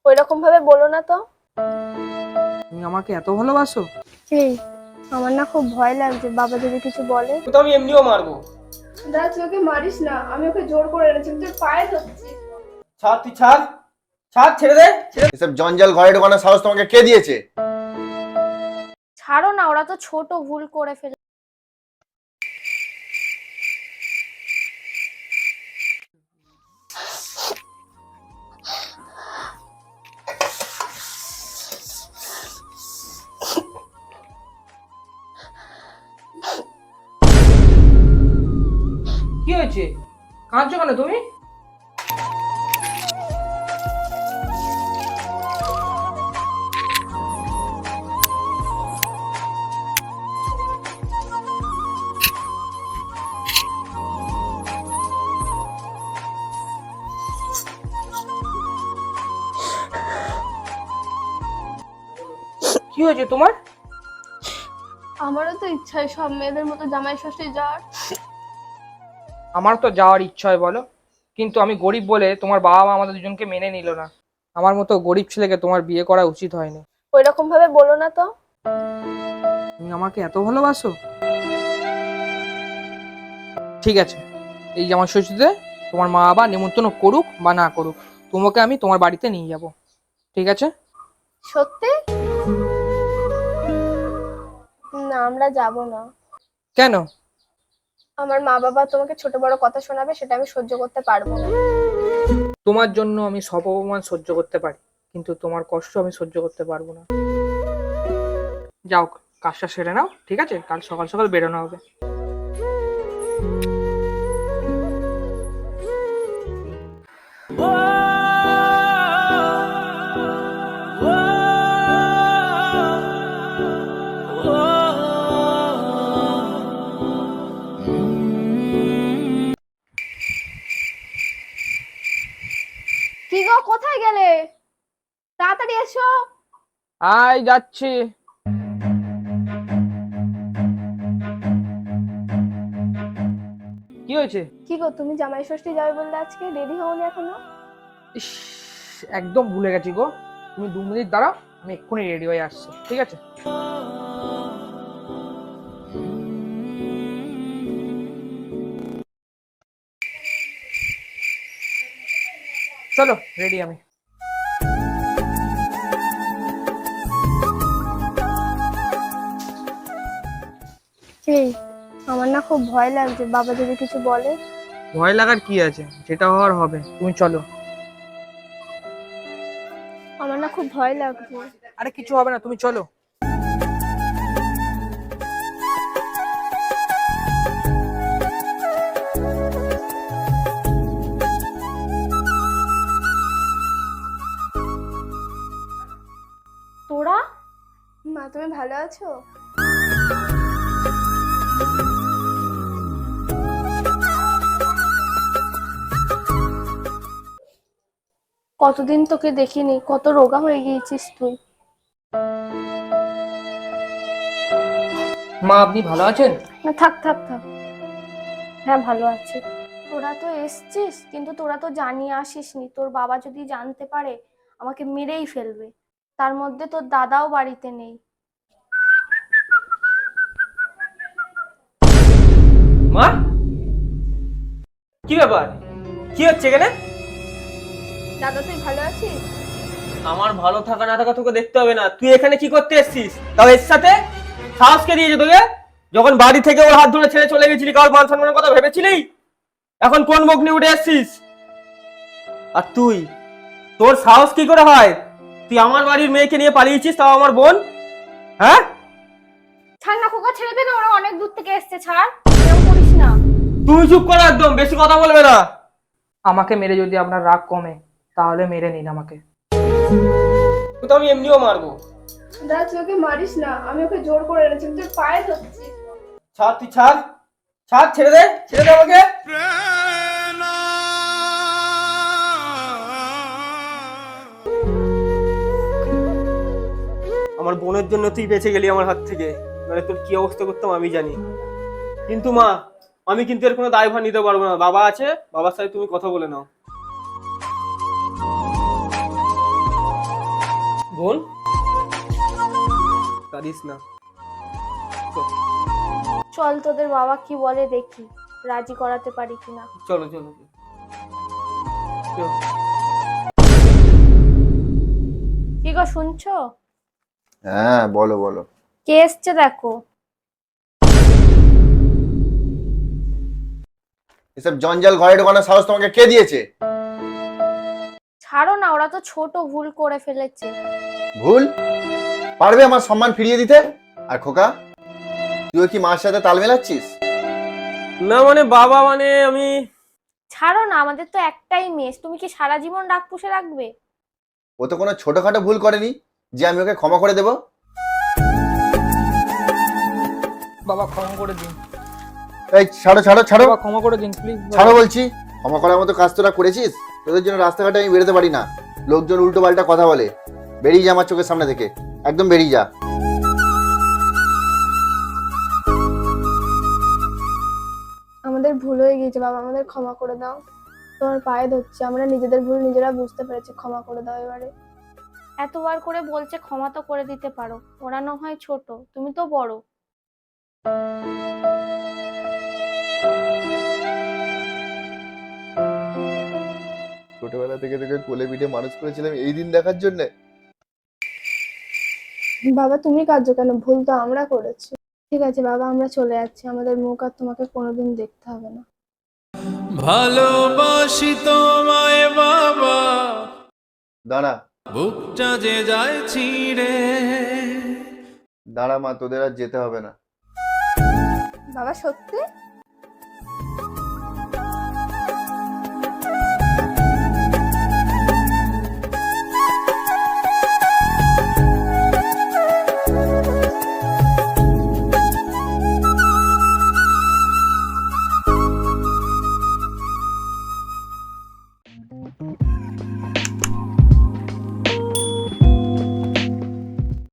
ওইরকম ভাবে বলো না তো। তুমি আমাকে এত ভালোবাসো? এই, আমার না খুব ভয় লাগছে, বাবা যদি কিছু বলে। তো আমি এমনিও মারবো। দাদা তুই ওকে মারিস না, আমি ওকে জোর করে এনেছি, তুই পায়ে ধরছি। ছাড়, তুই ছাড়, ছাড়, ছেড়ে দে। এসব জঞ্জাল ঘরে ঢোকানোর সাহস তোমাকে কে দিয়েছে? ছাড়ো না, ওরা তো ছোট, ভুল করে ফেলে। কি হয়েছে? কাঁদছো কেন তুমি? কি হয়েছে তোমার? আমারও তো ইচ্ছা হয় সব মেয়েদের মতো জামাই ষষ্ঠী যাওয়ার। আমার তো যাওয়ার ইচ্ছা হয় বলো, কিন্তু আমি গরিব বলে তোমার বাবা মা আমাদের দুজনকে মেনে নিল না। আমার মতো গরিব ছেলেকে তোমার বিয়ে করা উচিত হয়নি। ওইরকম ভাবে বলো না তো। তুমি আমাকে এত ভালোবাসো? ঠিক আছে, এই জামাই ষষ্ঠীতে তোমার মা বাবা নেমন্তন্ন করুক বা না করুক, তোমাকে আমি তোমার বাড়িতে নিয়ে যাব। ঠিক আছে? সত্যি? না, আমরা যাব না। কেন? আমার মা বাবা তোমাকে ছোট বড় কথা শোনাবে, সেটা আমি সহ্য করতে পারবো না। তোমার জন্য আমি সব অপমান সহ্য করতে পারি, কিন্তু তোমার কষ্ট আমি সহ্য করতে পারবো না। যাও, কাজটা সেরে নাও, ঠিক আছে? কাল সকাল সকাল বেরোনো হবে। কি গো, কোথায় গেলে? তাড়াতাড়ি এসো। আয় যাচ্ছি। কি হয়েছে? কি গো, তুমি জামাই ষষ্ঠী যাবে বললে, আজকে রেডি হওনি এখনো? ইস, একদম ভুলে গেছি গো। তুমি 2 মিনিট দাঁড়াও, আমি এক্ষুনি রেডি হয়ে আসছি, ঠিক আছে? চলো, রেডি আমি। এই, আমার না খুব ভয় লাগছে, বাবা যদি কিছু বলে। ভয় লাগার কি আছে, যেটা হওয়ার হবে। তুমি চলো। আমার না খুব ভয় লাগছে। আরে কিছু হবে না, তুমি চলো। তোরা, মা তুমি ভালো আছো? কতদিন তোকে দেখিনি, কত রোগা হয়ে গিয়েছিস তুই। মা, আপনি ভালো আছেন? না, থাক থাক থাক। হ্যাঁ, ভালো আছি। তোরা তো এসছিস, কিন্তু তোরা তো জানিয়ে আসিসনি। তোর বাবা যদি জানতে পারে আমাকে মেরেই ফেলবে। তার মধ্যে তোর দাদাও বাড়িতে নেই। মা, কি ব্যাপার? কি হচ্ছে এখানে? দাদা তুই ভালো আছিস? আমার ভালো থাকা না থাকা তোকে দেখতে হবে না। তুই এখানে কি করতে এসেছিস? তাও এর সাথে সাহস কে দিয়েছে তোকে? যখন বাড়ি থেকে ওর হাত ধরে ছেড়ে চলে গেছিলি, কারোর মান সম্মানের কথা ভেবেছিলি? এখন কোন মুখ নিয়ে উঠে এসেছিস? আর তুই, তোর সাহস কি করে হয়? তুই আমার বাড়ির মেয়েকে নিয়ে পালিয়েছিস, তাও আমার বোন। হ্যাঁ, ছাড় না খোকা, ছেড়ে দে না, ওরা অনেক দূর থেকে এসছে, ছাড়, এরকম করিস না। তুই চুপ কর, একদম বেশি কথা বলবে না। আমাকে মেরে যদি আপনার রাগ কমে, তাহলে মেরে নিন আমাকে। তো আমি এমনিও মারবো। দাদা তুই ওকে মারিস না, আমি ওকে জোর করে এনেছি, তুই পায়ে ধরছি। ছাড়, তুই ছাড়, ছাড়, ছেড়ে দে, ছেড়ে দে আমাকে। আমার বোনের জন্য তুই বেঁচে গেলি আমার হাত থেকে, মানে তোর কি অবস্থা করতাম আমি জানি। কিন্তু মা, আমি কিন্তু এর কোনো দায়ভার নিতে পারবো না। বাবা আছে, বাবার সাথে তুমি কথা বলে নাও। শোন, কাঁদিস না। চল তোদের বাবা কি বলে দেখি, রাজি করাতে পারি কিনা। চলো চলো চলো। কি গো শুনছো? হ্যাঁ বলো বলো। কে এসছে দেখো। এসব জঞ্জাল ঘরে ঢোকানোর সাহস তোমাকে কে দিয়েছে? ছাড়ো না, ওরা তো ছোট ভুল করে ফেলেছে। ভুল? পারবে আমার সম্মান ফিরিয়ে দিতে? আর খোকা, তুই কি মার সাথে তাল মেলাচ্ছিস? না মানে বাবা, মানে আমি ছাড়ো না, আমাদের তো একটাই মেয়ে, তুমি কি সারা জীবন রাগ পুষে রাখবে? ও তো কোনো ছোটখাটো ভুল করেনি যে আমি ওকে ক্ষমা করে দেব। বাবা ক্ষমা করে দিন, এই ছাড়ো ছাড়ো ছাড়ো বাবা ক্ষমা করে দিন প্লিজ। ছাড়ো বলছি। ক্ষমা করার মতো কাজ তোরা করেছিস? তোদের জন্য রাস্তাঘাটে আমি বেরোতে পারি না, লোকজন উল্টো পাল্টা কথা বলে। বেরিয়ে যা আমার চোখের সামনে থেকে, একদম বেরিয়ে যা। আমাদের ভুল হয়ে গিয়েছে বাবা, আমাদের ক্ষমা করে দাও। তোমার পায়ে ধরছি, আমরা নিজেদের ভুল নিজেরা বুঝতে পেরেছি, ক্ষমা করে দাও এবারে। এতবার করে বলছে ক্ষমা তো করে দিতে পারো, ওরা না হয় ছোট, তুমি তো বড়। ছোটবেলা থেকে তোকে কোলে পিঠে মানুষ করেছিলাম এই দিন দেখার জন্য। বাবা তুমি কাঁদছো কেন? ভুল তো আমরা করেছি। ঠিক আছে বাবা, আমরা চলে যাচ্ছি, আমাদের মুখ আর তোমাকে কোনোদিন দেখতে হবে না। ভালোবাসি তোমায় বাবা, দাঁড়া বুকটা যে যায় ছিঁড়ে। দাঁড়া মা, তোদের আর যেতে হবে না। বাবা সত্যি?